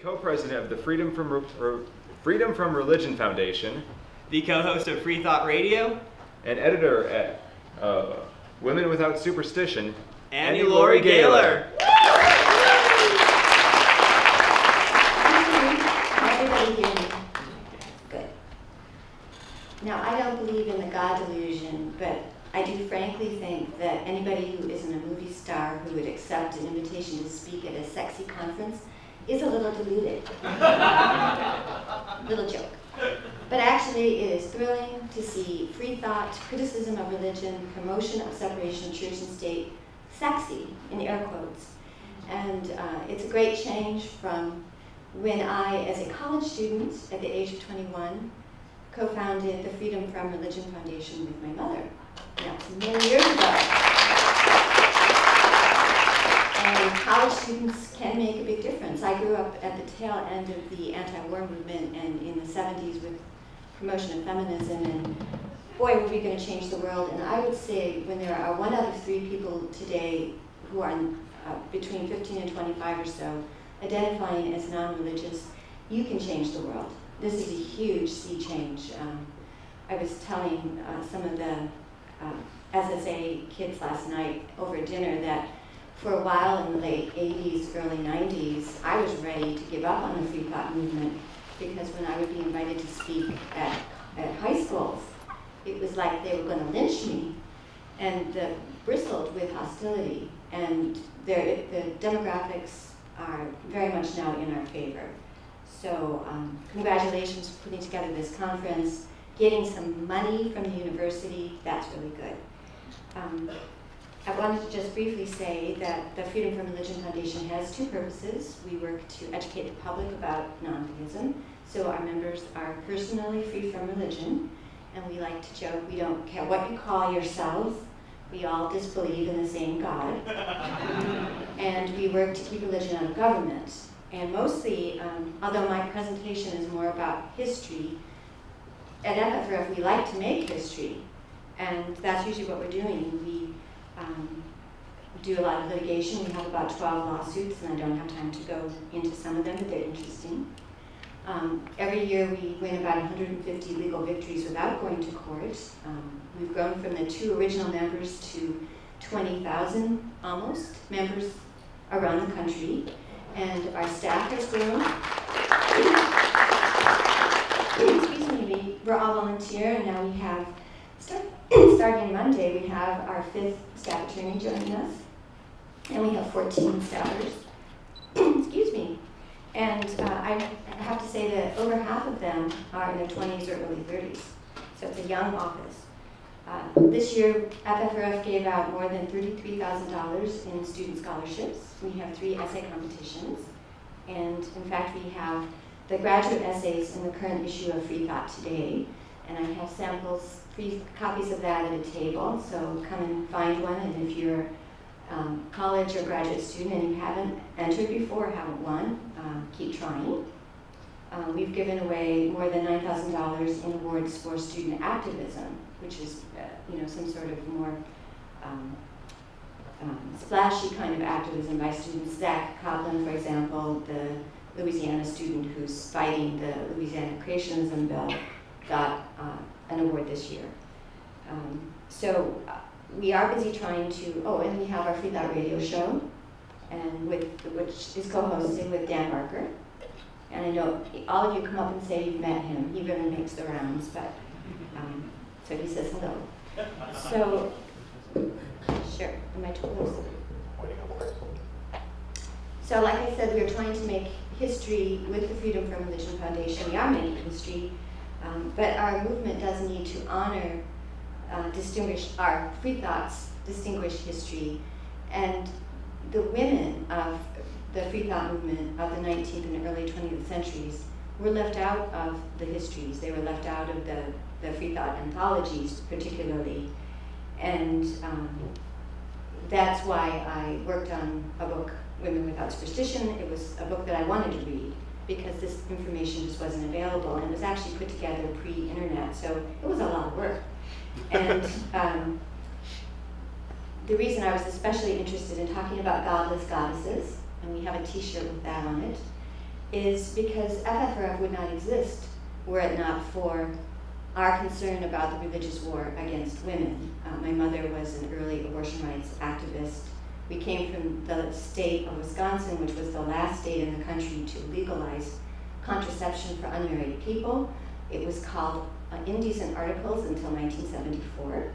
co-president of the Freedom from Religion Foundation, the co-host of Free Thought Radio, and editor at Women Without Superstition, Annie Laurie Gaylor. Everybody hear me? Good. Now, I don't believe in the God delusion, but I do frankly think that anybody who isn't a movie star who would accept an invitation to speak at a sexy conference is a little deluded. Little joke. But actually, it is thrilling to see free thought, criticism of religion, promotion of separation of church and state, sexy, in air quotes. And it's a great change from when I, as a college student at the age of 21, co-founded the Freedom from Religion Foundation with my mother. That's many years ago. And college students can make a big difference. I grew up at the tail end of the anti-war movement and in the 70s with promotion of feminism, and boy, were we going to change the world. And I would say when there are 1 out of 3 people today who are between 15 and 25 or so identifying as non-religious, you can change the world. This is a huge sea change. I was telling some of the SSA kids last night over dinner that for a while in the late 80s, early 90s, I was ready to give up on the free thought movement because when I would be invited to speak at high schools, it was like they were going to lynch me, and bristled with hostility. And the demographics are very much now in our favor. So congratulations for putting together this conference, getting some money from the university. That's really good. I wanted to just briefly say that the Freedom from Religion Foundation has 2 purposes. We work to educate the public about non-theism, so our members are personally free from religion, and we like to joke, we don't care what you call yourselves, we all disbelieve in the same God. And we work to keep religion out of government. And mostly, although my presentation is more about history, at FFRF we like to make history, and that's usually what we're doing. We do a lot of litigation. We have about 12 lawsuits, and I don't have time to go into some of them, but they're interesting. Every year we win about 150 legal victories without going to court. We've grown from the 2 original members to 20,000 almost members around the country, and our staff has grown. Excuse me, we're all volunteer, and now we have, starting Monday, we have our 5th staff attorney joining us, and we have 14 staffers. Excuse me. And I have to say that over half of them are in their 20s or early 30s. So it's a young office. This year, FFRF gave out more than $33,000 in student scholarships. We have 3 essay competitions. And in fact, we have the graduate essays in the current issue of Free Thought today. And I have samples, free copies of that at a table. So come and find one. And if you're college or graduate student and you haven't entered before or haven't won, keep trying. We've given away more than $9,000 in awards for student activism, which is some sort of more splashy kind of activism by students. Zach Coplin, for example, the Louisiana student who's fighting the Louisiana creationism bill, got an award this year. So we are busy trying to, and we have our Free Thought radio show, and which is co-hosted with Dan Barker. And I know all of you come up and say you've met him. He really makes the rounds, but so he says hello. So, sure, am I too close? So like I said, we're trying to make history with the Freedom from Religion Foundation. We are making history, but our movement does need to honor distinguish our free thoughts, distinguish history, and the women of the free thought movement of the 19th and early 20th centuries were left out of the histories. They were left out of the free thought anthologies, particularly, and that's why I worked on a book, Women Without Superstition. It was a book that I wanted to read because this information just wasn't available, and it was actually put together pre-internet, so it was a lot of work. And the reason I was especially interested in talking about godless goddesses, and we have a t-shirt with that on it, is because FFRF would not exist were it not for our concern about the religious war against women. My mother was an early abortion rights activist. We came from the state of Wisconsin, which was the last state in the country to legalize contraception for unmarried people. It was called Indecent Articles until 1974,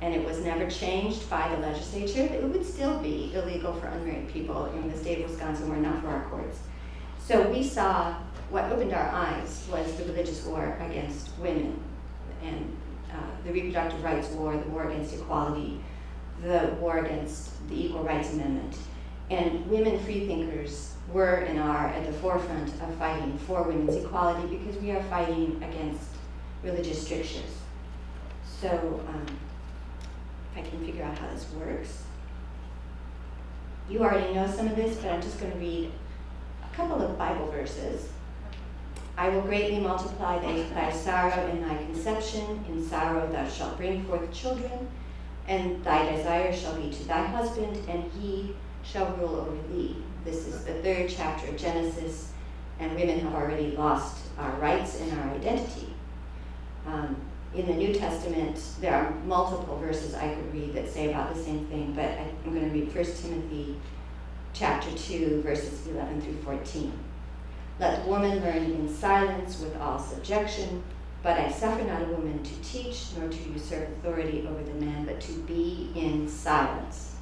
and it was never changed by the legislature. It would still be illegal for unmarried people in the state of Wisconsin, were not for our courts. So we saw what opened our eyes was the religious war against women, and the reproductive rights war, the war against equality, the war against the Equal Rights Amendment. And women freethinkers were and are at the forefront of fighting for women's equality because we are fighting against religious strictures. So if I can figure out how this works. You already know some of this, but I'm just going to read a couple of Bible verses. I will greatly multiply thy sorrow in thy conception. In sorrow thou shalt bring forth children, and thy desire shall be to thy husband, and he shall rule over thee. This is the 3rd chapter of Genesis, and women have already lost our rights and our identity. In the New Testament, there are multiple verses I could read that say about the same thing, but I'm going to read 1 Timothy chapter 2, verses 11 through 14. Let the woman learn in silence with all subjection, but I suffer not a woman to teach, nor to usurp authority over the man, but to be in silence.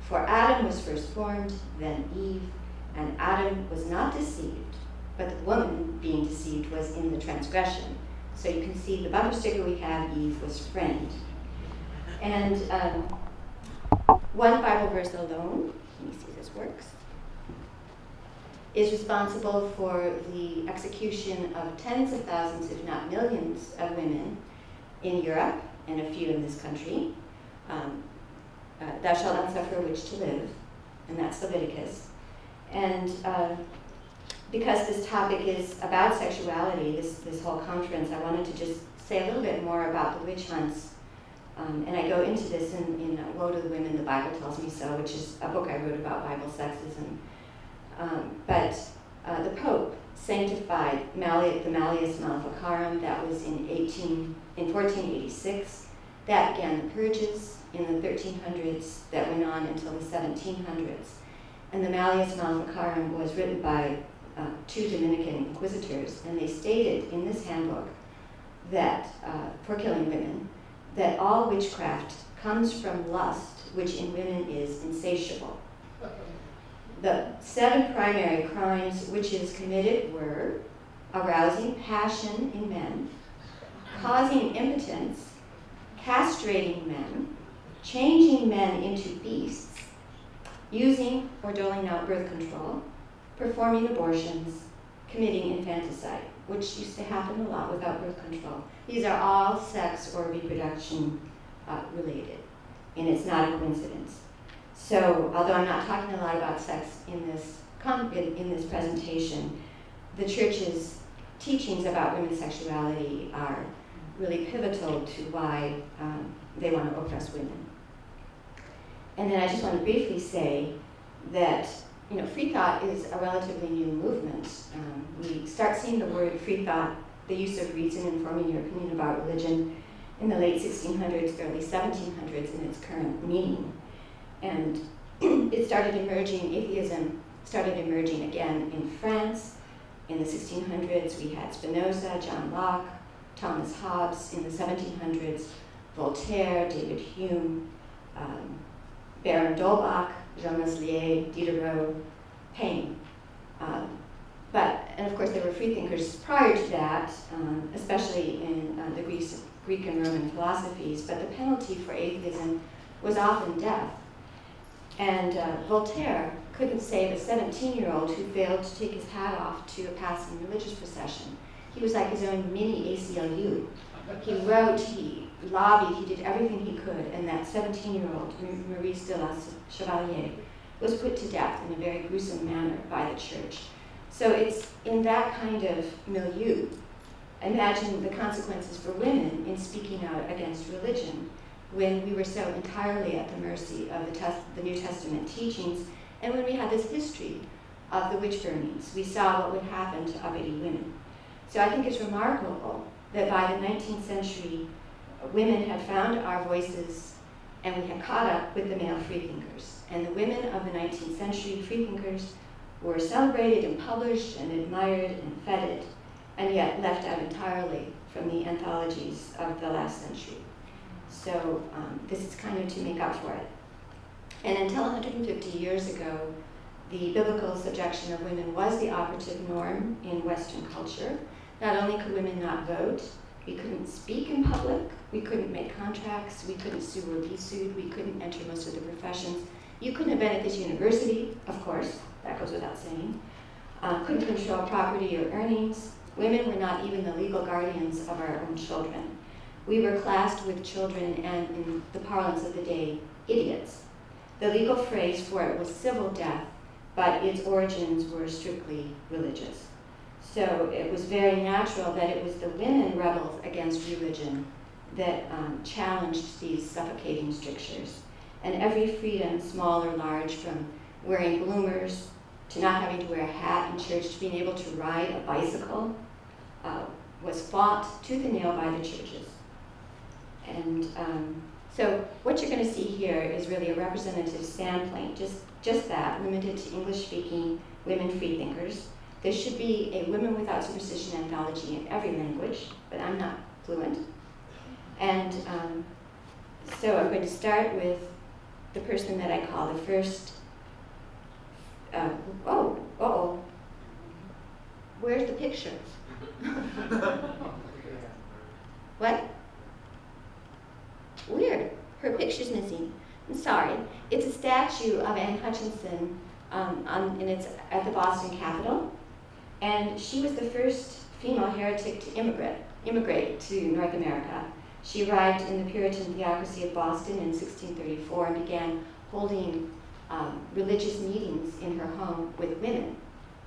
For Adam was first formed, then Eve, and Adam was not deceived, but the woman being deceived was in the transgression. So you can see the bumper sticker we have, Eve was framed. And one Bible verse alone, let me see if this works, is responsible for the execution of tens of thousands, if not millions, of women in Europe and a few in this country. Thou shalt not suffer a witch to live, and that's Leviticus. And because this topic is about sexuality, this whole conference, I wanted to just say a little bit more about the witch hunts. And I go into this in Woe to the Women, the Bible Tells Me So, which is a book I wrote about Bible sexism. But the Pope sanctified the Malleus Maleficarum. That was in 1486. That began the purges in the 1300s that went on until the 1700s. And the Malleus Maleficarum was written by 2 Dominican inquisitors, and they stated in this handbook that, for killing women, that all witchcraft comes from lust, which in women is insatiable. The 7 primary crimes witches committed were arousing passion in men, causing impotence, castrating men, changing men into beasts, using or doling out birth control, performing abortions, committing infanticide, which used to happen a lot without birth control. These are all sex or reproduction related, and it's not a coincidence. So, although I'm not talking a lot about sex in this presentation, the church's teachings about women's sexuality are really pivotal to why they want to oppress women. And then I just want to briefly say that free thought is a relatively new movement. We start seeing the word free thought, the use of reason in forming your opinion about religion, in the late 1600s, early 1700s in its current meaning. And it started emerging, atheism started emerging again in France. In the 1600s, we had Spinoza, John Locke, Thomas Hobbes. In the 1700s, Voltaire, David Hume, Baron d'Holbach, Jean Meslier, Diderot, Paine. And of course there were freethinkers prior to that, especially in the Greek and Roman philosophies, but the penalty for atheism was often death. And Voltaire couldn't save a 17-year-old who failed to take his hat off to a passing religious procession. He was like his own mini ACLU. He wrote, he lobbied, he did everything he could, and that 17-year-old, Maurice de la Chevalier, was put to death in a very gruesome manner by the church. So it's in that kind of milieu. Imagine the consequences for women in speaking out against religion when we were so entirely at the mercy of the New Testament teachings, and when we had this history of the witch burnings. We saw what would happen to uppity women. So I think it's remarkable that by the 19th century, women had found our voices and we had caught up with the male freethinkers. And the women of the 19th century freethinkers were celebrated and published and admired and feted, and yet left out entirely from the anthologies of the last century. So this is kind of to make up for it. And until 150 years ago, the biblical subjection of women was the operative norm in Western culture. Not only could women not vote, we couldn't speak in public, we couldn't make contracts, we couldn't sue or be sued, we couldn't enter most of the professions. You couldn't have been at this university, of course, that goes without saying. Couldn't control property or earnings. Women were not even the legal guardians of our own children. We were classed with children and, in the parlance of the day, idiots. The legal phrase for it was civil death, but its origins were strictly religious. So it was very natural that it was the women rebels against religion that challenged these suffocating strictures. And every freedom, small or large, from wearing bloomers to not having to wear a hat in church to being able to ride a bicycle, was fought tooth and nail by the churches. And so what you're going to see here is really a representative sampling, just that, limited to English-speaking women freethinkers. There should be a Women Without Superstition anthology in every language, but I'm not fluent. And so I'm going to start with the person that I call the first, where's the picture? What? Weird, her picture's missing. I'm sorry. It's a statue of Anne Hutchinson, and it's at the Boston Capitol. And she was the first female heretic to immigrate to North America. She arrived in the Puritan theocracy of Boston in 1634 and began holding religious meetings in her home with women.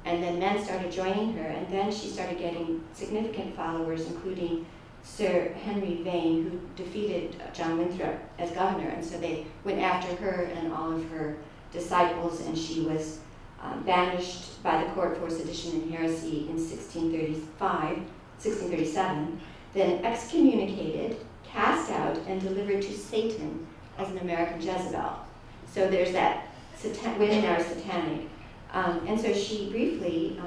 And then men started joining her, and then she started getting significant followers, including Sir Henry Vane, who defeated John Winthrop as governor. And so they went after her and all of her disciples, and she was banished by the court for sedition and heresy in 1637, then excommunicated, cast out, and delivered to Satan as an American Jezebel. So there's that, women are satanic. And so she briefly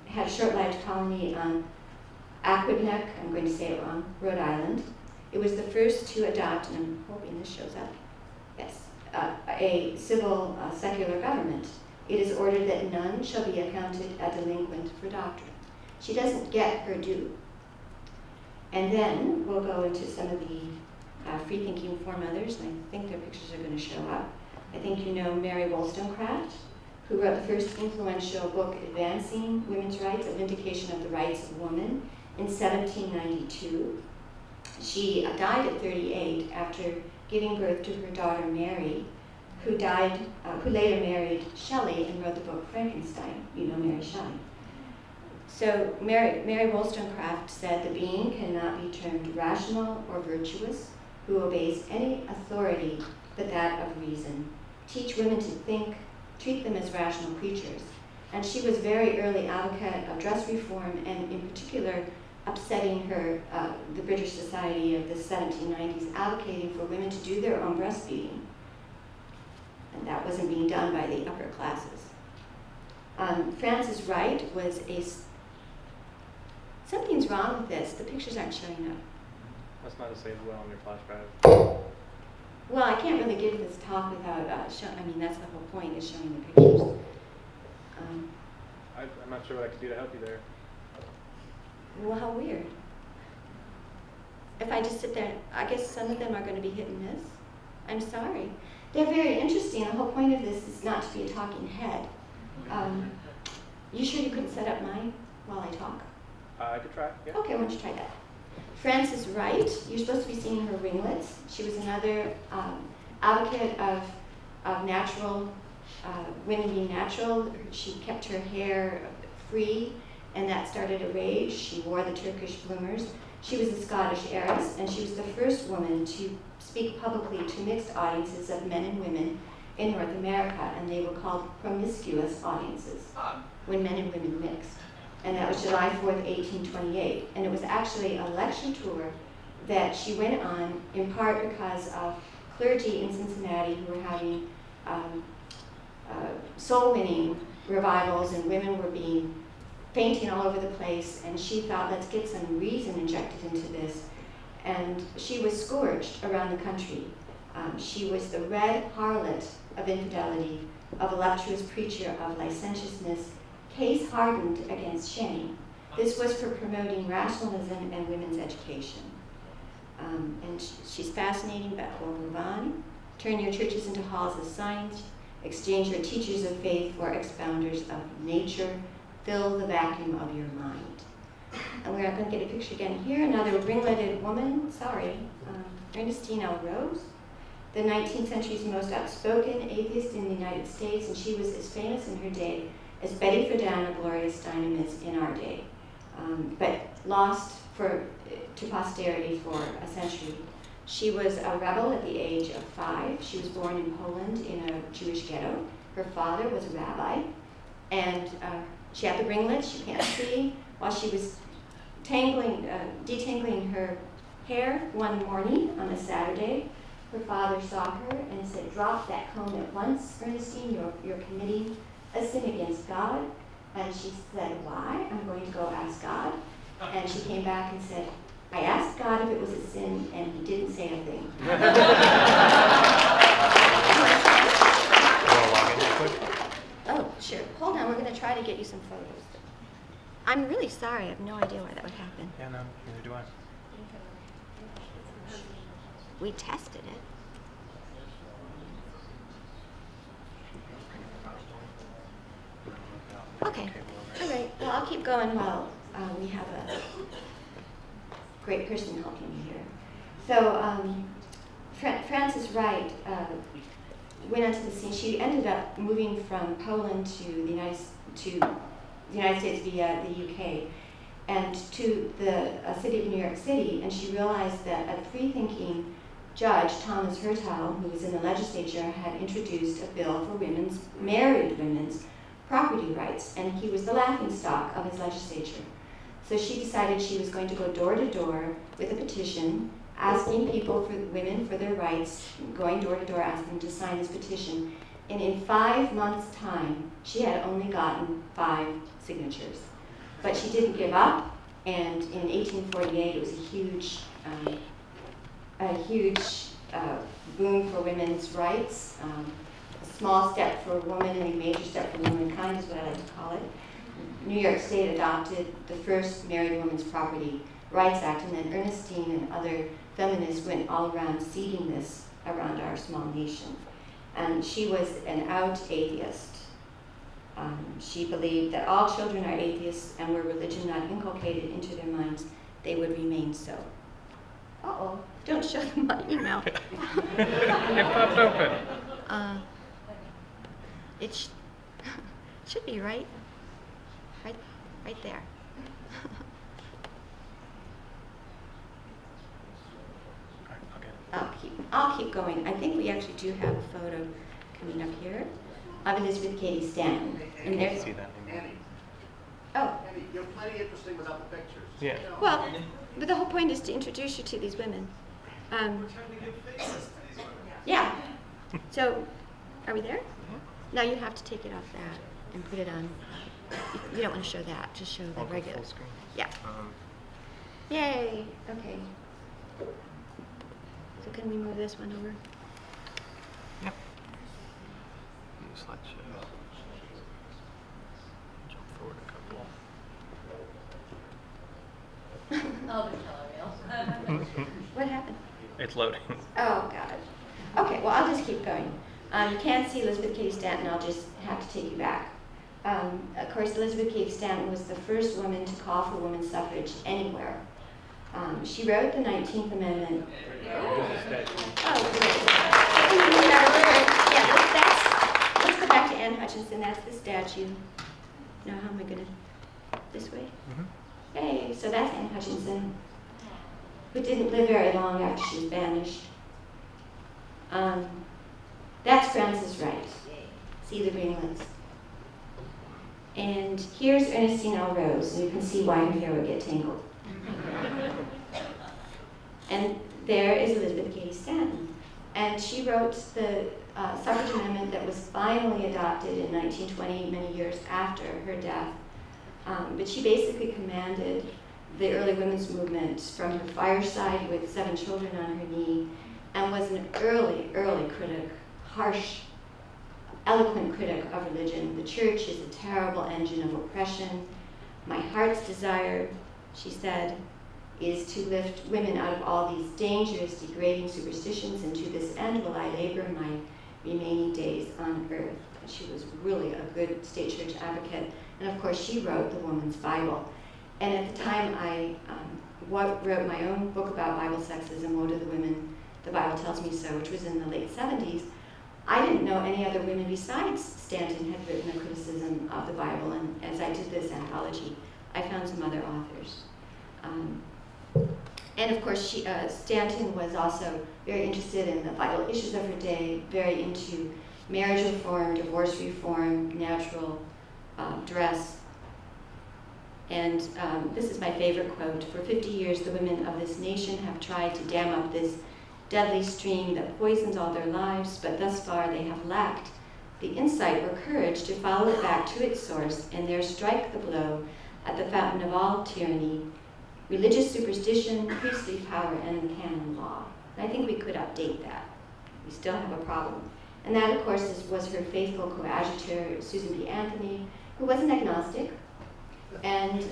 had a short-lived colony on Aquidneck, I'm going to say it wrong, Rhode Island. It was the first to adopt, and I'm hoping this shows up, yes, a civil secular government. It is ordered that none shall be accounted a delinquent for doctrine. She doesn't get her due. And then we'll go into some of the free-thinking foremothers, and I think their pictures are going to show up. I think you know Mary Wollstonecraft, who wrote the first influential book advancing women's rights, A Vindication of the Rights of Woman, in 1792. She died at 38 after giving birth to her daughter Mary, who later married Shelley and wrote the book Frankenstein. You know Mary Shelley. So Mary Wollstonecraft said, "The being cannot be termed rational or virtuous who obeys any authority but that of reason. Teach women to think, treat them as rational creatures." And she was very early advocate of dress reform, and in particular upsetting her, the British Society of the 1790s, advocating for women to do their own breastfeeding. And that wasn't being done by the upper classes. Frances Wright was something's wrong with this. The pictures aren't showing up. That's not to say well on your flash drive. Well, I can't really give this talk without that's the whole point, is showing the pictures. I'm not sure what I could do to help you there. Well, how weird. If I just sit there, I guess some of them are going to be hit and miss. I'm sorry. They're very interesting. The whole point of this is not to be a talking head. You sure you couldn't set up mine while I talk? I could try, yeah. Okay, why don't you try that? Frances Wright, you're supposed to be seeing her ringlets. She was another advocate of natural, women being natural. She kept her hair free, and that started a rage. She wore the Turkish bloomers. She was a Scottish heiress, and she was the first woman to speak publicly to mixed audiences of men and women in North America, and they were called promiscuous audiences, when men and women mixed. And that was July 4th, 1828. And it was actually a lecture tour that she went on, in part because of clergy in Cincinnati who were having soul-winning revivals, and women were fainting all over the place, and she thought, let's get some reason injected into this. And she was scourged around the country. She was the red harlot of infidelity, a voluptuous preacher of licentiousness, case hardened against shame. This was for promoting rationalism and women's education. And she's fascinating, but we'll move on. Turn your churches into halls of science. Exchange your teachers of faith for expounders of nature. Fill the vacuum of your mind. And we're going to get a picture again here. Another ringleted woman, Ernestine L. Rose, the 19th century's most outspoken atheist in the United States, and she was as famous in her day as Betty Friedan or Gloria Steinem is in our day, but lost to posterity for a century. She was a rebel at the age of 5. She was born in Poland in a Jewish ghetto. Her father was a rabbi, and she had the ringlets, you can't see, while she was detangling her hair one morning on a Saturday. Her father saw her and said, drop that comb at once, Ernestine, you're committing a sin against God. And she said, why? I'm going to go ask God. And she came back and said, I asked God if it was a sin, and he didn't say a thing. Oh, sure. Hold on, we're going to try to get you some photos. I'm really sorry, I have no idea why that would happen. Yeah, no, neither do I. We tested it. Okay, all right. Well, I'll keep going while we have a great person helping me here. So Frances Wright went onto the scene. She ended up moving from Poland to the United States via the UK, and to the city of New York City, and she realized that a free-thinking judge, Thomas Hertel, who was in the legislature, had introduced a bill for married women's property rights, and he was the laughingstock of his legislature. So she decided she was going to go door to door with a petition, asking women for their rights, going door to door asking them to sign this petition. And in 5 months' time, she had only gotten 5 signatures. But she didn't give up, and in 1848, it was a huge boom for women's rights. A small step for a woman and a major step for womankind is what I like to call it. New York State adopted the first Married Women's Property Rights Act, and then Ernestine and other feminists went all around seeding this around our small nation. And she was an out atheist. She believed that all children are atheists, and were religion not inculcated into their minds, they would remain so. Uh-oh, don't show them my email. It popped open. It should be right there. I'll keep going. I think we actually do have a photo coming up here of Elizabeth Cady Stanton. And there's See that anymore. Oh. Andy, you're plenty interesting without the pictures. Yeah. Well, but the whole point is to introduce you to these women. Yeah. So, are we there? Now you have to take it off that and put it on. You don't want to show that. Just show the regular. Full screen. Yeah. Yay. Okay. So can we move this one over? Yep. Slideshow. Jump forward a couple. Oh, the killer wheel. What happened? It's loading. Oh, God. Okay, well, I'll just keep going. You can't see Elizabeth Cady Stanton. I'll just have to take you back. Of course, Elizabeth Cady Stanton was the first woman to call for women's suffrage anywhere. She wrote the 19th Amendment. Oh, great. Yeah, let's go back to Anne Hutchinson. That's the statue. Now, how am I going to, this way? Hey, so that's Anne Hutchinson, who didn't live very long after she was banished. That's Frances Wright. See the ringlets. And here's Ernestine L. Rose, and you can see why her hair would get tangled. And there is Elizabeth Cady Stanton. And she wrote the suffrage amendment that was finally adopted in 1920, many years after her death. But she basically commanded the early women's movement from her fireside with 7 children on her knee, and was an early critic, harsh, eloquent critic of religion. The church is a terrible engine of oppression. My heart's desire, she said, is to lift women out of all these dangerous, degrading superstitions, and to this end will I labor my remaining days on earth. And she was really a good state church advocate. And of course, she wrote the Woman's Bible. And at the time, I wrote my own book about Bible sexism, Woe to the Women, The Bible Tells Me So, which was in the late 70s. I didn't know any other women besides Stanton had written a criticism of the Bible, and as I did this anthology, I found some other authors. And of course, Stanton was also very interested in the vital issues of her day, very into marriage reform, divorce reform, natural dress. And this is my favorite quote: "For 50 years, the women of this nation have tried to dam up this deadly stream that poisons all their lives, but thus far they have lacked the insight or courage to follow it back to its source and there strike the blow at the fountain of all tyranny, religious superstition, priestly power, and the canon law." And I think we could update that. We still have a problem. And that, of course, was her faithful coadjutor, Susan B. Anthony, who was an agnostic, and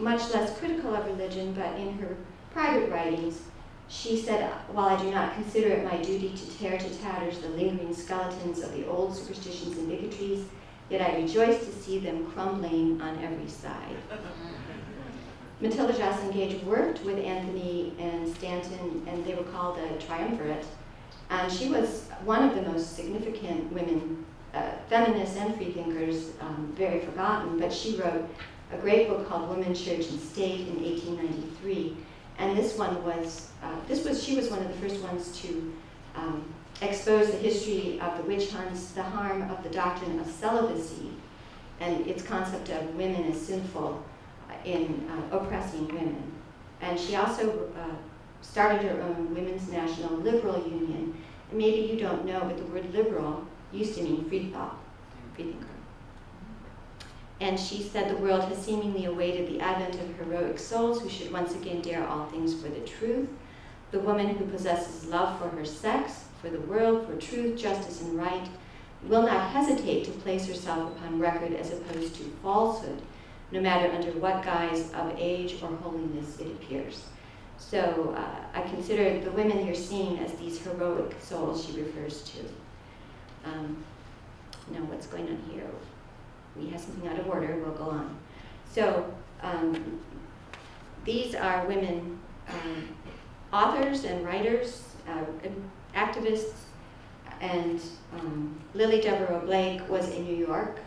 much less critical of religion, but in her private writings, she said, "While I do not consider it my duty to tear to tatters the lingering skeletons of the old superstitions and bigotries, yet I rejoice to see them crumbling on every side." Matilda Joslyn Gage worked with Anthony and Stanton, and they were called a triumvirate. And she was one of the most significant women, feminists and freethinkers, very forgotten, but she wrote a great book called Woman, Church, and State in 1893. And she was one of the first ones to expose the history of the witch hunts, the harm of the doctrine of celibacy, and its concept of women as sinful in oppressing women. And she also started her own Women's National Liberal Union. And maybe you don't know, but the word liberal used to mean freethinker. And she said, "The world has seemingly awaited the advent of heroic souls who should once again dare all things for the truth. The woman who possesses love for her sex, for the world, for truth, justice, and right, will not hesitate to place herself upon record as opposed to falsehood, no matter under what guise of age or holiness it appears." So I consider the women you're seeing as these heroic souls she refers to. Now what's going on here? We have something out of order, we'll go on. So these are women authors and writers, activists, and Lily Devereaux Blake was a New York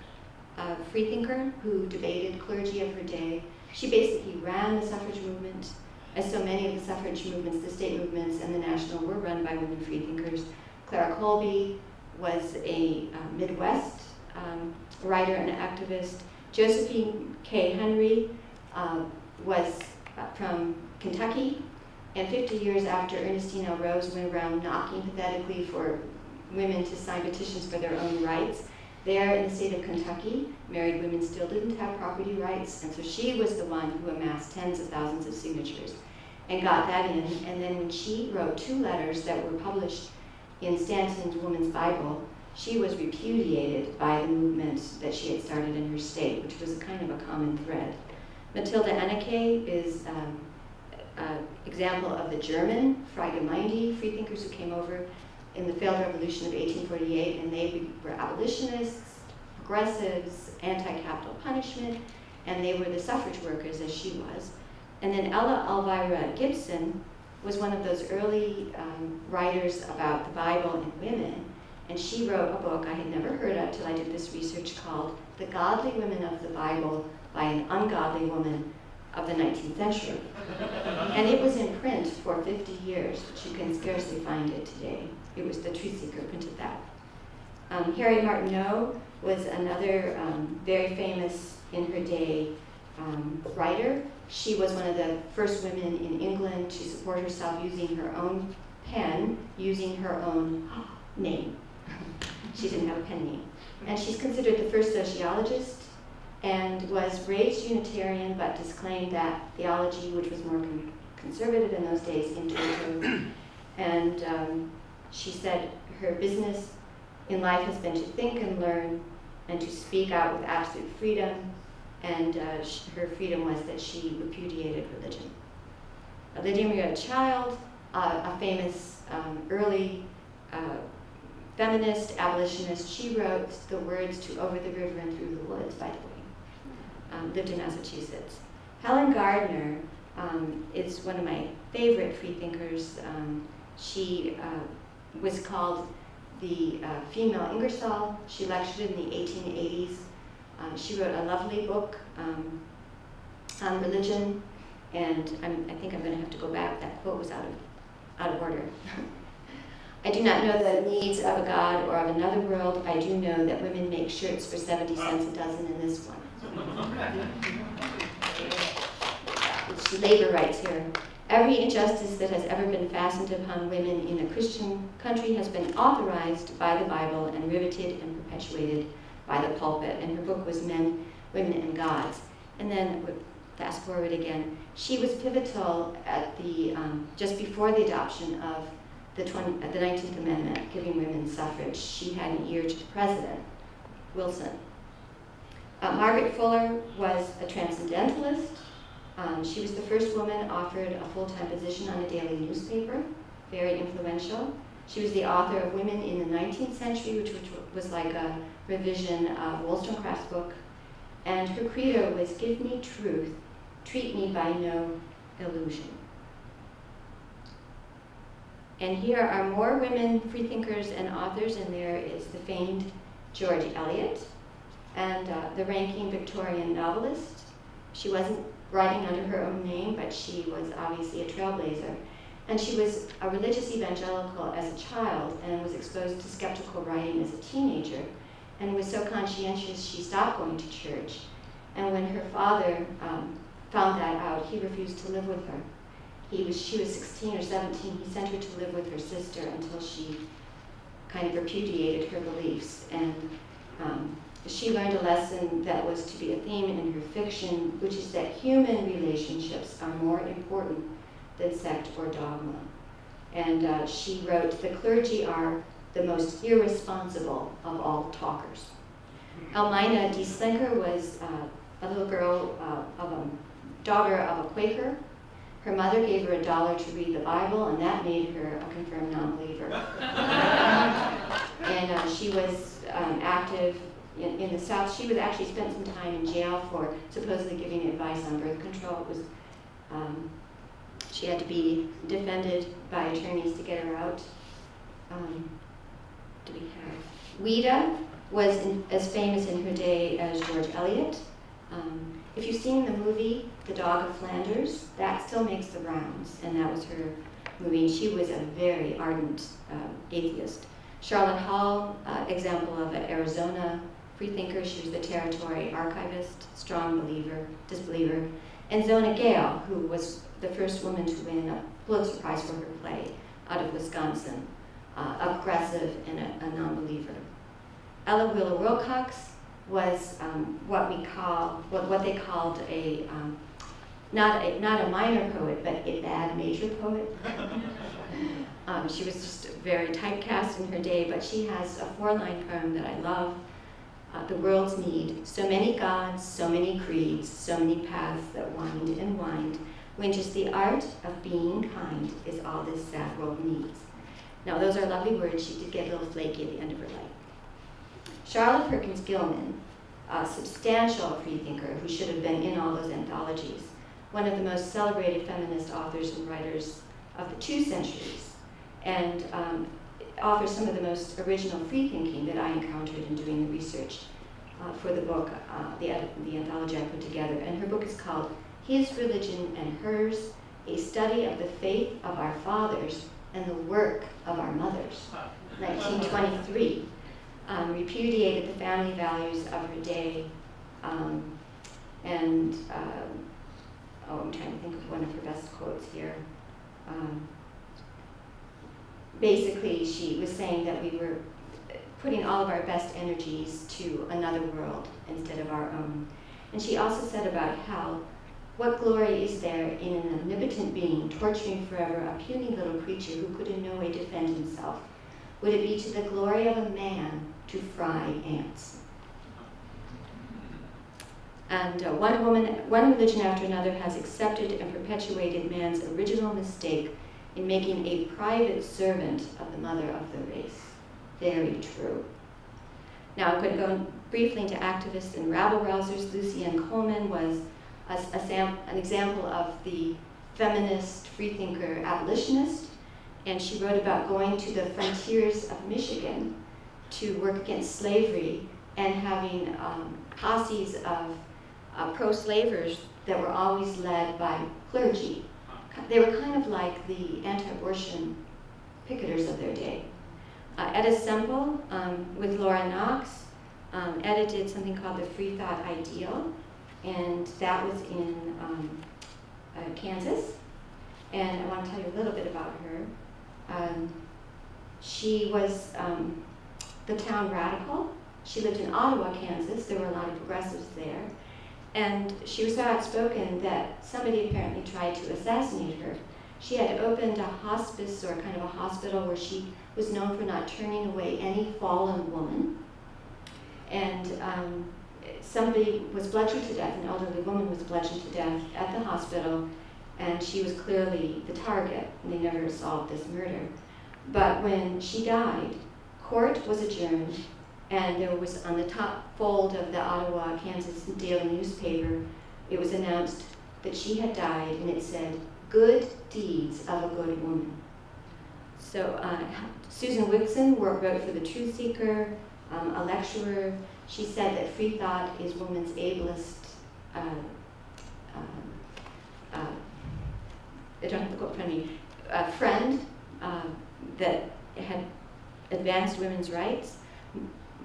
freethinker who debated clergy of her day. She basically ran the suffrage movement, as so many of the suffrage movements, the state movements and the national, were run by women freethinkers. Clara Colby was a Midwest writer and activist. Josephine K. Henry was from Kentucky, and 50 years after Ernestine L. Rose went around knocking pathetically for women to sign petitions for their own rights, there in the state of Kentucky, married women still didn't have property rights, and so she was the one who amassed tens of thousands of signatures and got that in. And then when she wrote 2 letters that were published in Stanton's Woman's Bible, she was repudiated by the movement that she had started in her state, which was a kind of a common thread. Matilda Anneke is an example of the German Freigemeinde freethinkers who came over in the failed revolution of 1848, and they were abolitionists, progressives, anti-capital punishment, and they were the suffrage workers as she was. And then Ella Elvira Gibson was one of those early writers about the Bible and women, and she wrote a book I had never heard of till I did this research called The Godly Women of the Bible by an Ungodly Woman of the 19th century. And it was in print for 50 years, but you can scarcely find it today. It was the Truth Seeker printed that. Harriet Martineau was another very famous in her day writer. She was one of the first women in England to support herself using her own pen, using her own name. She didn't have a pen name. And she's considered the first sociologist and was raised Unitarian but disclaimed that theology, which was more conservative in those days, in toto. And she said her business in life has been to think and learn and to speak out with absolute freedom. And her freedom was that she repudiated religion. Lydia Maria Child, a famous early feminist abolitionist, she wrote the words to Over the River and Through the Woods, by the way, lived in Massachusetts. Helen Gardner is one of my favorite freethinkers. She was called the female Ingersoll. She lectured in the 1880s. She wrote a lovely book on religion, and I think I'm going to have to go back. That quote was out of order. I do not know the needs of a God or of another world. I do know that women make shirts for 70 cents a dozen in this one. It's labor rights here. Every injustice that has ever been fastened upon women in a Christian country has been authorized by the Bible and riveted and perpetuated by the pulpit. And her book was Men, Women, and Gods. And then, fast forward again, she was pivotal at the, just before the adoption of the 19th Amendment, giving women suffrage. She had an ear to the president, Wilson. Margaret Fuller was a transcendentalist. She was the first woman offered a full-time position on a daily newspaper, very influential. She was the author of Women in the 19th Century, which was like a revision of Wollstonecraft's book. And her credo was, give me truth, treat me by no illusion. And here are more women freethinkers and authors, and there is the famed George Eliot, and the ranking Victorian novelist. She wasn't writing under her own name, but she was obviously a trailblazer. And she was a religious evangelical as a child and was exposed to skeptical writing as a teenager, and was so conscientious she stopped going to church. And when her father found that out, he refused to live with her. She was 16 or 17. He sent her to live with her sister until she kind of repudiated her beliefs. And she learned a lesson that was to be a theme in her fiction, which is that human relationships are more important than sect or dogma. And she wrote, the clergy are the most irresponsible of all talkers. Elmina D. Slinker was a little girl, daughter of a Quaker. Her mother gave her $1 to read the Bible, and that made her a confirmed non-believer. And she was active in the South. She was actually spent some time in jail for supposedly giving advice on birth control. It was, she had to be defended by attorneys to get her out. Do we have? Ouida was as famous in her day as George Eliot. If you've seen the movie, The Dog of Flanders, that still makes the rounds, and that was her movie. She was a very ardent atheist. Charlotte Hall, example of an Arizona freethinker. She was the territory archivist, strong disbeliever. And Zona Gale, who was the first woman to win a Pulitzer Prize for her play out of Wisconsin, a progressive and a non-believer. Ella Wheeler Wilcox was what they called a not a minor poet, but a bad major poet. She was just very typecast in her day, but she has a 4-line poem that I love. The world's need, so many gods, so many creeds, so many paths that wind and wind, when just the art of being kind is all this sad world needs. Now those are lovely words. She did get a little flaky at the end of her life. Charlotte Perkins Gilman, a substantial freethinker who should have been in all those anthologies, one of the most celebrated feminist authors and writers of the 2 centuries, and offers some of the most original freethinking that I encountered in doing the research for the book, the anthology I put together. And her book is called his religion and hers, a study of the faith of our fathers and the work of our mothers. 1923, repudiated the family values of her day, and I'm trying to think of one of her best quotes here. Basically, she was saying that we were putting all of our best energies to another world instead of our own. And she also said about how, what glory is there in an omnipotent being torturing forever a puny little creature who could in no way defend himself? Would it be to the glory of a man to fry ants? And one religion after another has accepted and perpetuated man's original mistake in making a private servant of the mother of the race. Very true. Now I'm going to go briefly into activists and rabble-rousers. Lucienne Coleman was an example of the feminist freethinker abolitionist, and she wrote about going to the frontiers of Michigan to work against slavery and having posses of pro-slavers that were always led by clergy. They were kind of like the anti-abortion picketers of their day. Etta Semple, with Laura Knox, edited something called the Free Thought Ideal, and that was in Kansas. And I want to tell you a little bit about her. She was the town radical. She lived in Ottawa, Kansas. There were a lot of progressives there. And she was so outspoken that somebody apparently tried to assassinate her. She had opened a hospice, or kind of a hospital, where she was known for not turning away any fallen woman. And somebody was bludgeoned to death, an elderly woman was bludgeoned to death at the hospital, and she was clearly the target, and they never solved this murder. But when she died, court was adjourned, and there was on the top fold of the Ottawa, Kansas Daily newspaper, it was announced that she had died, and it said, "Good deeds of a good woman." So Susan Wixon wrote for The Truth Seeker, a lecturer. She said that free thought is woman's ablest, I don't have the quote in front of me, friend that had advanced women's rights.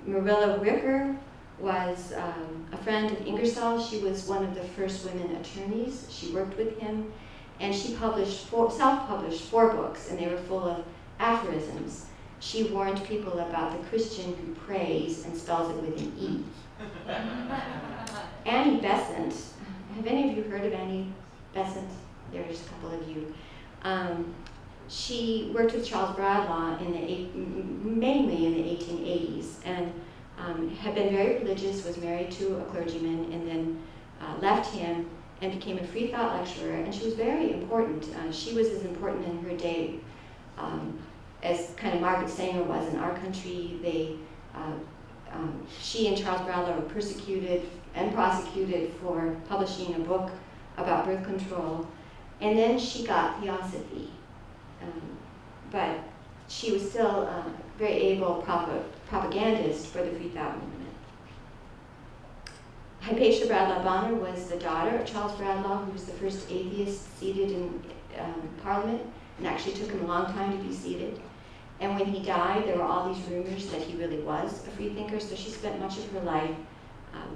Marilla Ricker was a friend of Ingersoll. She was one of the first women attorneys. She worked with him, and she self-published 4 books, and they were full of aphorisms. She warned people about the Christian who prays and spells it with an E. Annie Besant. Have any of you heard of Annie Besant? There's a couple of you. She worked with Charles Bradlaugh mainly in the 1880s, and had been very religious, was married to a clergyman, and then left him and became a free thought lecturer, and she was very important. She was as important in her day as kind of Margaret Sanger was in our country. She and Charles Bradlaugh were persecuted and prosecuted for publishing a book about birth control, and then she got theosophy. But she was still a very able propagandist for the free thought movement. Hypatia Bradlaugh Bonner was the daughter of Charles Bradlaugh, who was the first atheist seated in Parliament, and actually took him a long time to be seated. And when he died, there were all these rumors that he really was a free thinker, so she spent much of her life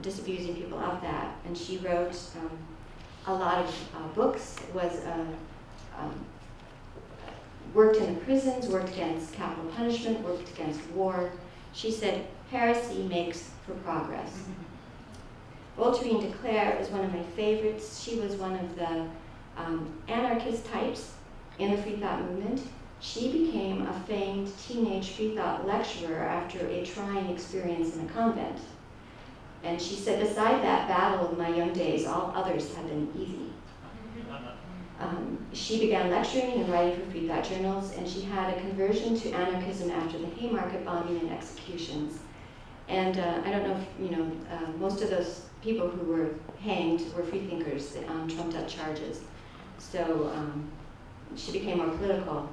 disabusing people of that. And she wrote a lot of books, worked in the prisons, worked against capital punishment, worked against war. She said, heresy makes for progress. Voltairine de Cleyre is one of my favorites. She was one of the anarchist types in the free thought movement. She became a famed teenage free thought lecturer after a trying experience in a convent. And she said, beside that battle of my young days, all others have been easy. She began lecturing and writing for free thought journals, and she had a conversion to anarchism after the Haymarket bombing and executions. And I don't know if you know, most of those people who were hanged were free thinkers on trumped up charges. So she became more political.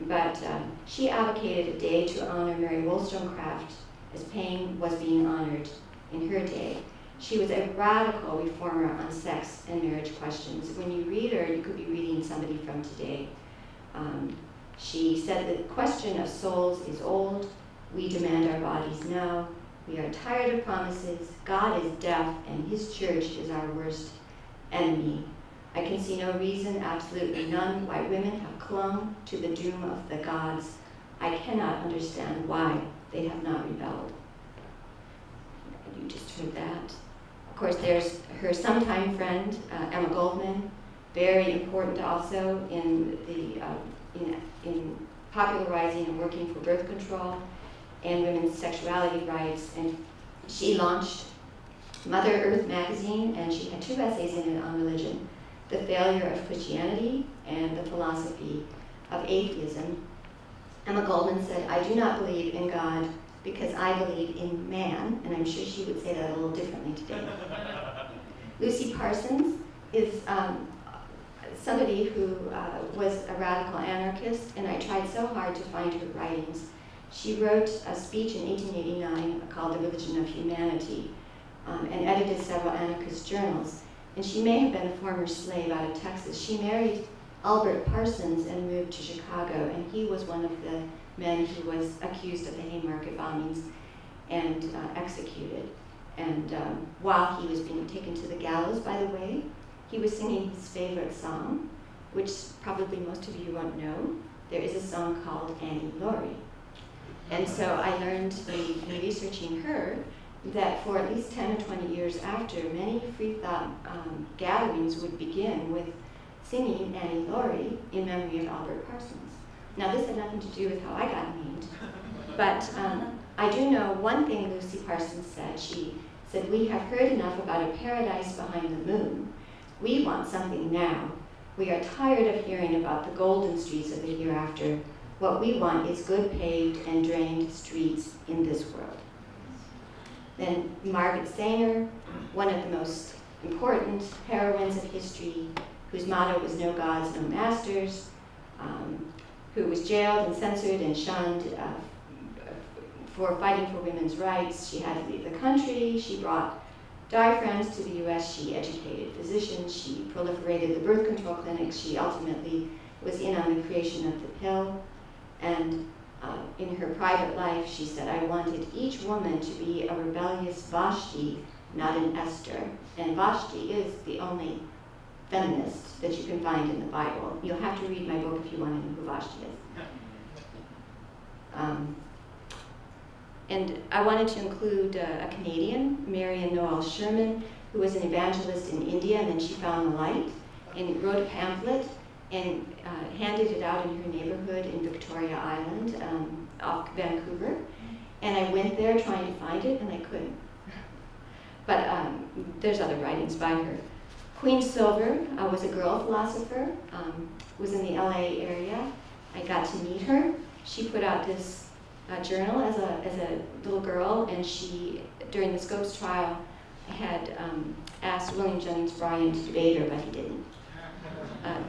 But she advocated a day to honor Mary Wollstonecraft as Paine was being honored in her day. She was a radical reformer on sex and marriage questions. When you read her, you could be reading somebody from today. She said the question of souls is old. We demand our bodies now. We are tired of promises. God is deaf, and his church is our worst enemy. I can see no reason, absolutely none, why women have clung to the doom of the gods. I cannot understand why they have not rebelled. You just heard that. Of course, there's her sometime friend, Emma Goldman, very important also in popularizing and working for birth control and women's sexuality rights. And she launched Mother Earth magazine, and she had 2 essays in it on religion: The Failure of Christianity and The Philosophy of Atheism. Emma Goldman said, I do not believe in God because I believe in man, and I'm sure she would say that a little differently today. Lucy Parsons is somebody who was a radical anarchist, and I tried so hard to find her writings. She wrote a speech in 1889 called The Religion of Humanity, and edited several anarchist journals. And she may have been a former slave out of Texas. She married Albert Parsons and moved to Chicago, and he was one of the men who was accused of the Haymarket bombings and executed. And while he was being taken to the gallows, by the way, he was singing his favorite song, which probably most of you won't know. There is a song called Annie Laurie. And so I learned in researching her that for at least 10 or 20 years after, many free thought gatherings would begin with singing Annie Laurie in memory of Albert Parsons. Now, this had nothing to do with how I got named, but I do know one thing Lucy Parsons said. She said, we have heard enough about a paradise behind the moon. We want something now. We are tired of hearing about the golden streets of the hereafter. What we want is good paved and drained streets in this world. Then Margaret Sanger, one of the most important heroines of history, whose motto was no gods, no masters, who was jailed and censored and shunned for fighting for women's rights. She had to leave the country. She brought diaphragms to the US. She educated physicians. She proliferated the birth control clinics. She ultimately was in on the creation of the pill. And in her private life, she said, I wanted each woman to be a rebellious Vashti, not an Esther. And Vashti is the only feminist that you can find in the Bible. You'll have to read my book if you want to know who Vashti is. And I wanted to include a Canadian, Marion Noel Sherman, who was an evangelist in India, and then she found the light and wrote a pamphlet and handed it out in her neighborhood in Victoria Island, off Vancouver. And I went there trying to find it, and I couldn't. But there's other writings by her. Queen Silver was a girl philosopher, was in the LA area. I got to meet her. She put out this journal as a little girl, and she, during the Scopes trial, had asked William Jennings Bryan to debate her, but he didn't.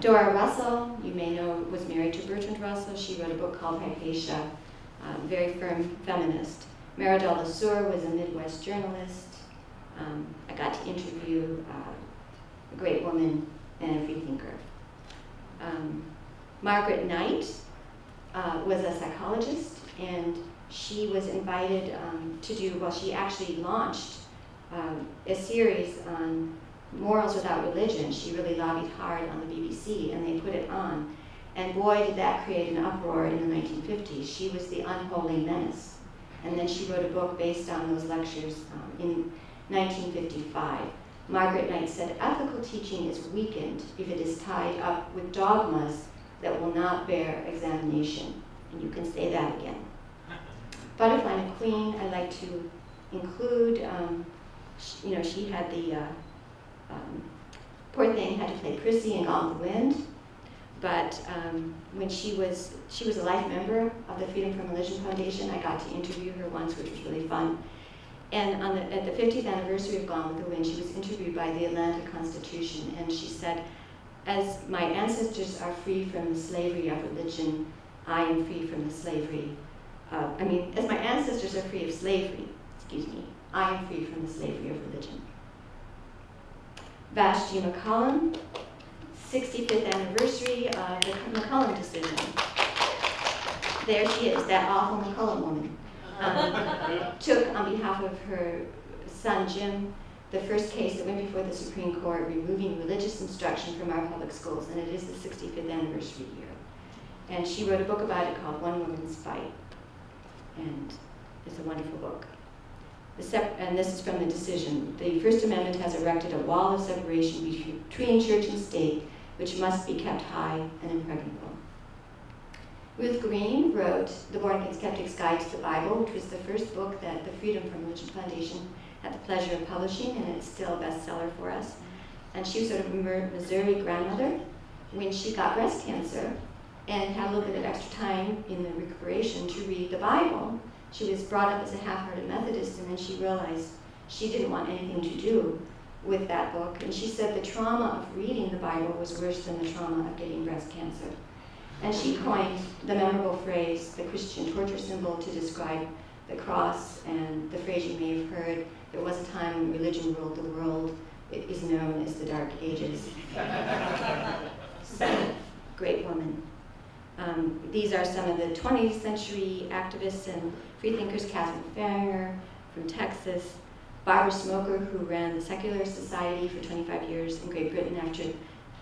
Dora Russell, you may know, was married to Bertrand Russell. She wrote a book called Hypatia, very firm feminist. Meridel Lesueur was a Midwest journalist. I got to interview a great woman and a free thinker. Margaret Knight was a psychologist, and she was invited to do, well, she actually launched a series on morals without religion. She really lobbied hard on the BBC, and they put it on. And boy, did that create an uproar in the 1950s. She was the unholy menace. And then she wrote a book based on those lectures in 1955. Margaret Knight said, ethical teaching is weakened if it is tied up with dogmas that will not bear examination. And you can say that again. Butterfly McQueen, I like to include, she had the, poor thing had to play Prissy in Gone with the Wind, but when she was a life member of the Freedom from Religion Foundation. I got to interview her once, which was really fun. And at the 50th anniversary of Gone with the Wind, she was interviewed by the Atlanta Constitution, and she said, as my ancestors are free from the slavery of religion, I am free from the slavery as my ancestors are free of slavery, I am free from the slavery of religion. Vashti McCollum, 65th anniversary of the McCollum decision. There she is, that awful McCollum woman. Took, on behalf of her son Jim, the first case that went before the Supreme Court removing religious instruction from our public schools, and it is the 65th anniversary year. And she wrote a book about it called One Woman's Fight, and it's a wonderful book. And this is from the decision. The First Amendment has erected a wall of separation between church and state, which must be kept high and impregnable. Ruth Green wrote The Born Again Skeptic's Guide to the Bible, which was the first book that the Freedom from Religion Foundation had the pleasure of publishing, and it's still a bestseller for us. And she was sort of a Missouri grandmother when she got breast cancer and had a little bit of extra time in the recuperation to read the Bible. She was brought up as a half-hearted Methodist, and then she realized she didn't want anything to do with that book. And she said the trauma of reading the Bible was worse than the trauma of getting breast cancer. And she coined the memorable phrase, the Christian torture symbol, to describe the cross, and the phrase you may have heard, there was a time when religion ruled the world. It is known as the Dark Ages. So, great woman. These are some of the 20th century activists and freethinkers: Catherine Farringer from Texas, Barbara Smoker, who ran the Secular Society for 25 years in Great Britain after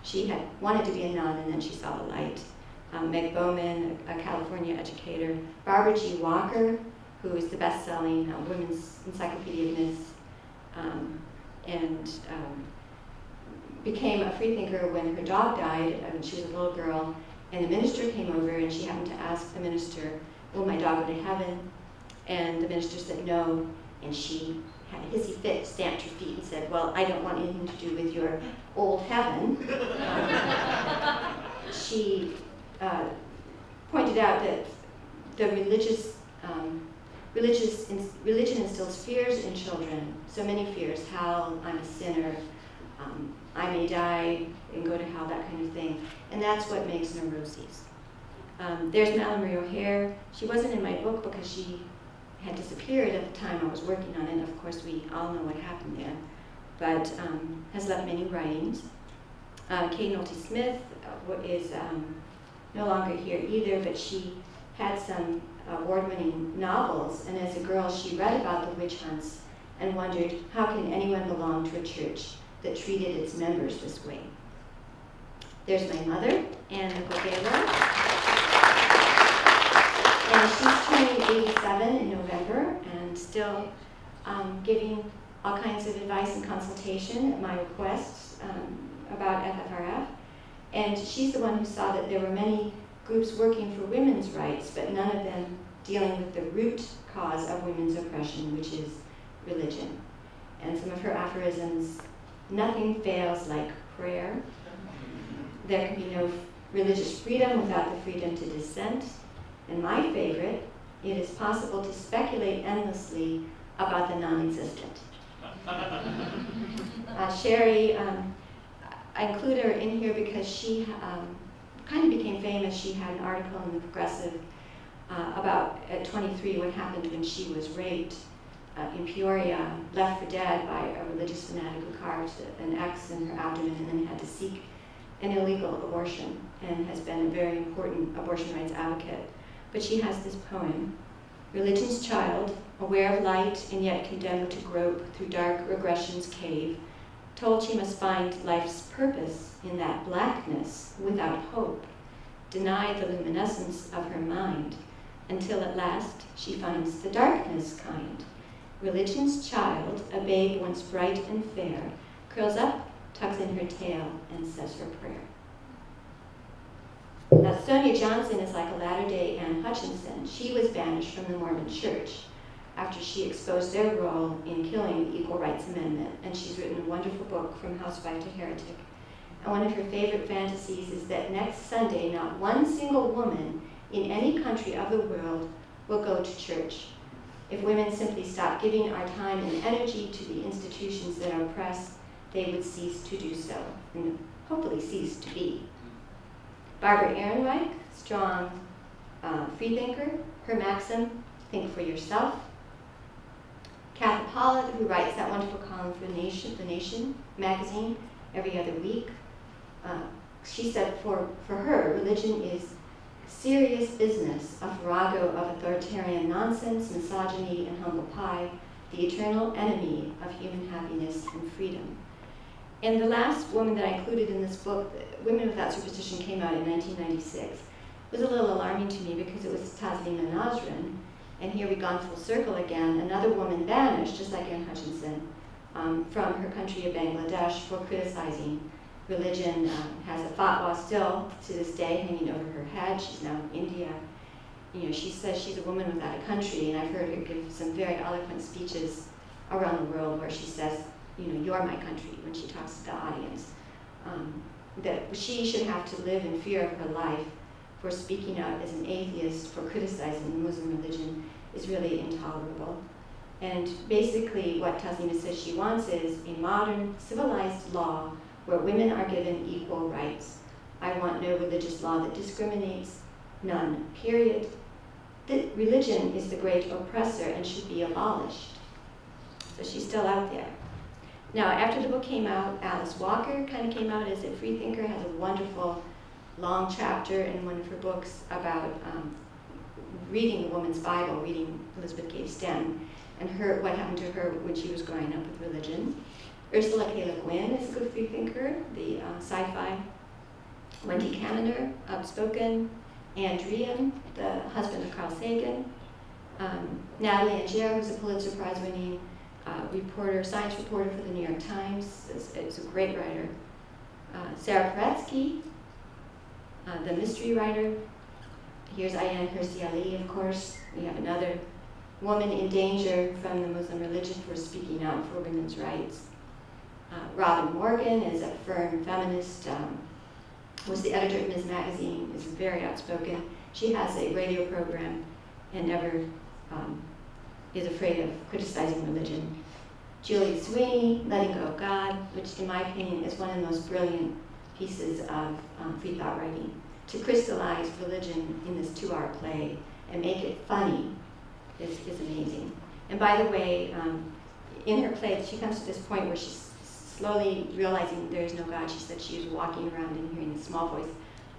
she had wanted to be a nun and then she saw the light. Meg Bowman, a California educator. Barbara G. Walker, who is the best-selling Women's Encyclopedia of Myths, and became a freethinker when her dog died. She was a little girl, and the minister came over, and she happened to ask the minister, will my dog go to heaven? And the minister said no, and she had a hissy fit, stamped her feet, and said, well, I don't want anything to do with your old heaven. She pointed out that the religion instills fears in children, so many fears: hell, I'm a sinner, I may die and go to hell, that kind of thing. And that's what makes neuroses. There's Mallory O'Hare. She wasn't in my book because she had disappeared at the time I was working on it. Of course, we all know what happened there, but has left many writings. Kay Nolte Smith is no longer here either, but she had some award-winning novels, and as a girl she read about the witch hunts and wondered, how can anyone belong to a church that treated its members this way? There's my mother, Anne Gaylor, and she's turning 87 in November and still giving all kinds of advice and consultation at my request about FFRF. And she's the one who saw that there were many groups working for women's rights, but none of them dealing with the root cause of women's oppression, which is religion. And some of her aphorisms: nothing fails like prayer. There can be no religious freedom without the freedom to dissent. And my favorite: it is possible to speculate endlessly about the non-existent. Sherry, I include her in here because she kind of became famous. She had an article in the Progressive about, at 23, what happened when she was raped in Peoria, left for dead by a religious fanatic who carved an X in her abdomen and then had to seek an illegal abortion, and has been a very important abortion rights advocate. But she has this poem: religion's child, aware of light and yet condemned to grope through dark regression's cave, told she must find life's purpose in that blackness without hope, denied the luminescence of her mind, until at last she finds the darkness kind. Religion's child, a babe once bright and fair, curls up, tucks in her tail, and says her prayer. Now, Sonia Johnson is like a latter-day Anne Hutchinson. She was banished from the Mormon Church after she exposed their role in killing the Equal Rights Amendment, and she's written a wonderful book, From Housewife to Heretic. And one of her favorite fantasies is that next Sunday, not one single woman in any country of the world will go to church. If women simply stop giving our time and energy to the institutions that oppress, they would cease to do so, and hopefully cease to be. Barbara Ehrenreich, strong freethinker, her maxim, think for yourself. Kathy Pollitt, who writes that wonderful column for The Nation magazine, every other week. She said for her, religion is serious business, a farrago of authoritarian nonsense, misogyny, and humble pie, the eternal enemy of human happiness and freedom. And the last woman that I included in this book, Women Without Superstition, came out in 1996. It was a little alarming to me because it was Taslima Nasrin, and here we've gone full circle again. Another woman banished, just like Anne Hutchinson, from her country of Bangladesh for criticizing religion, has a fatwa still to this day hanging over her head. She's now in India. You know, she says she's a woman without a country, and I've heard her give some very eloquent speeches around the world where she says, you know, you're my country, when she talks to the audience. That she should have to live in fear of her life for speaking out as an atheist, for criticizing Muslim religion, is really intolerable. And basically what Taslima says she wants is a modern, civilized law where women are given equal rights. I want no religious law that discriminates, none, period. Religion is the great oppressor and should be abolished. So she's still out there. Now, after the book came out, Alice Walker kind of came out as a free thinker, has a wonderful long chapter in one of her books about reading the woman's Bible, reading Elizabeth Cady Stanton, and what happened to her when she was growing up with religion. Ursula K. Le Guin is a good free thinker, the sci-fi. Wendy Kaminer, outspoken. Anne Dreyen, the husband of Carl Sagan. Natalie Angere, who's a Pulitzer Prize-winning reporter, science reporter for the New York Times, is a great writer. Sarah Paretsky, the mystery writer. Here's Ayaan Hirsi Ali, of course. We have another woman in danger from the Muslim religion for speaking out for women's rights. Robin Morgan is a firm feminist, was the editor of Ms. Magazine, is very outspoken. She has a radio program and never is afraid of criticizing religion. Julia Sweeney, Letting Go of God, which in my opinion is one of the most brilliant pieces of free thought writing. To crystallize religion in this 2-hour play and make it funny is amazing. And by the way, in her play, she comes to this point where she's slowly realizing there is no God. She said she was walking around and hearing this small voice,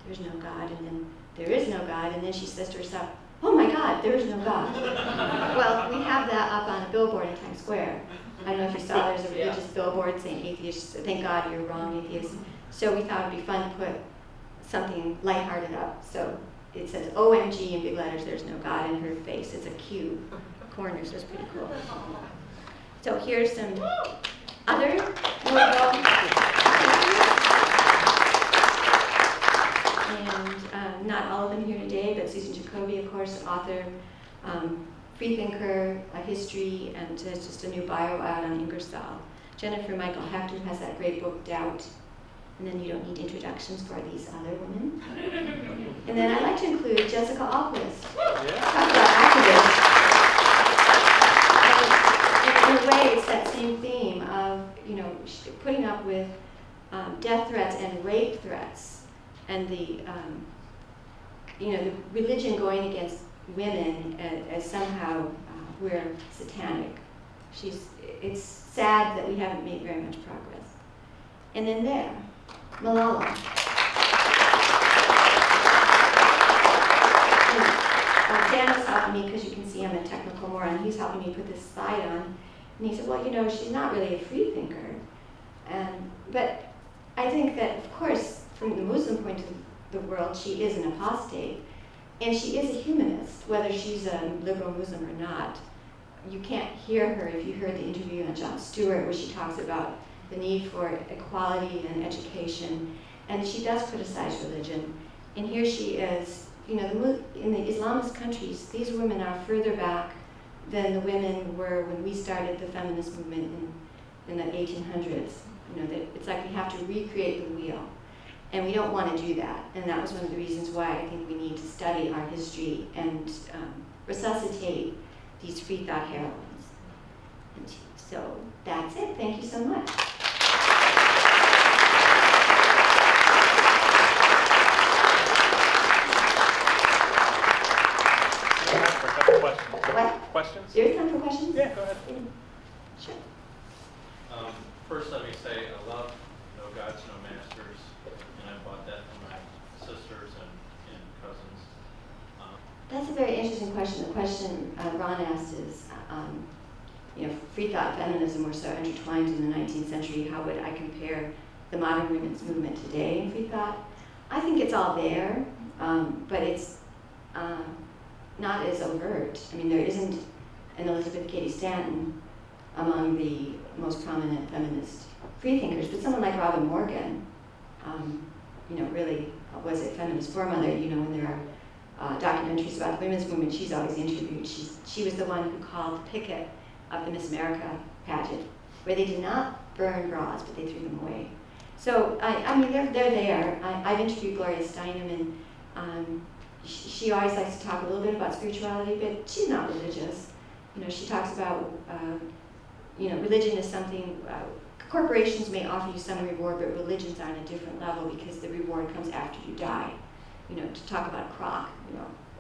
there's no God, and then there is no God, and then she says to herself, oh my God, there is no God. Well, we have that up on a billboard in Times Square. I don't know if you saw, there's a religious billboard saying atheists, thank God you're wrong, atheists. So we thought it'd be fun to put something lighthearted up. So it says OMG in big letters, there's no God, in her face. It's a cube corner, so it's pretty cool. So here's some other notable, and not all of them here today, but Susan Jacoby, of course, author, freethinker, a history, and there's just a new bio out on Ingersoll. Jennifer Michael Hector has that great book, Doubt, and then you don't need introductions for these other women. And then I'd like to include Jessica Alquist. Talk about activists. In a way, it's that same theme of, you know, putting up with death threats and rape threats, and the, you know, the religion going against women as somehow we're satanic. It's sad that we haven't made very much progress. And then there, Malala. Dan was helping me, because you can see I'm a technical moron. He's helping me put this slide on. And he said, well, you know, she's not really a free thinker. But I think that, of course, from the Muslim point of the world, she is an apostate. And she is a humanist, whether she's a liberal Muslim or not. You can't hear her if you heard the interview on Jon Stewart, where she talks about the need for equality and education. And she does criticize religion. And here she is, you know, in the Islamist countries, these women are further back than the women were when we started the feminist movement in the 1800s. You know, that it's like we have to recreate the wheel. And we don't want to do that. And that was one of the reasons why I think we need to study our history and resuscitate these free thought heroines. And so that's it. Thank you so much. What? Questions? There's time for questions? Yeah, go ahead. Sure. First, let me say I love No God, sisters, and I bought that for my sisters and cousins. That's a very interesting question. The question Ron asked is, free thought feminism were so intertwined in the 19th century, how would I compare the modern women's movement today in free thought? I think it's all there, but it's not as overt. I mean, there isn't an Elizabeth Cady Stanton among the most prominent feminist freethinkers, but someone like Robin Morgan, really was a feminist foremother. When there are documentaries about the women's movement, she's always interviewed. She was the one who called the picket of the Miss America pageant, where they did not burn bras, but they threw them away. So, they're there. I've interviewed Gloria Steinem, and she always likes to talk a little bit about spirituality, but she's not religious. She talks about, religion is something, corporations may offer you some reward, but religion's on a different level because the reward comes after you die. To talk about a crock,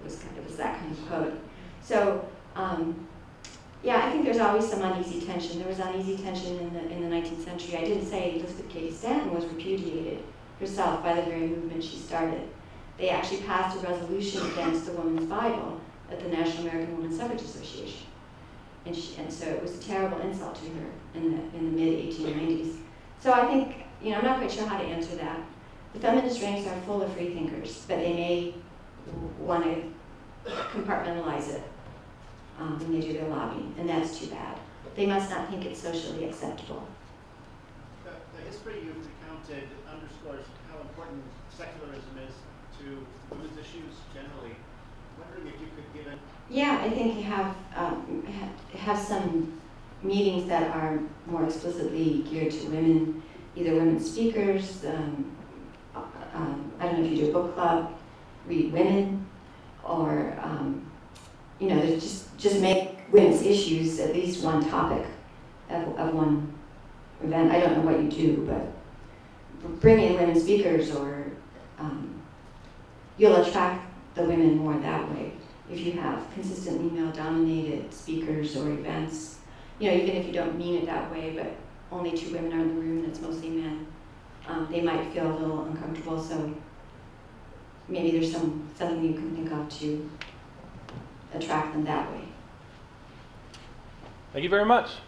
it was that kind of quote. So, I think there's always some uneasy tension. There was uneasy tension in the 19th century. I didn't say Elizabeth Cady Stanton was repudiated herself by the very movement she started. They actually passed a resolution against the Woman's Bible at the National American Woman Suffrage Association. And so it was a terrible insult to her in the mid-1890s. So I think, I'm not quite sure how to answer that. The feminist ranks are full of free thinkers, but they may want to compartmentalize it when they do their lobbying, and that's too bad. They must not think it's socially acceptable. The history you've recounted underscores how important secularism is to women's issues generally. I'm wondering if you could give it. Yeah, I think have some meetings that are more explicitly geared to women, either women speakers. I don't know if you do a book club, read women, or just make women's issues at least one topic of one event. I don't know what you do, but bring in women speakers, or you'll attract the women more that way if you have consistently male-dominated speakers or events. Even if you don't mean it that way, but only 2 women are in the room and it's mostly men, they might feel a little uncomfortable. So maybe there's something you can think of to attract them that way. Thank you very much.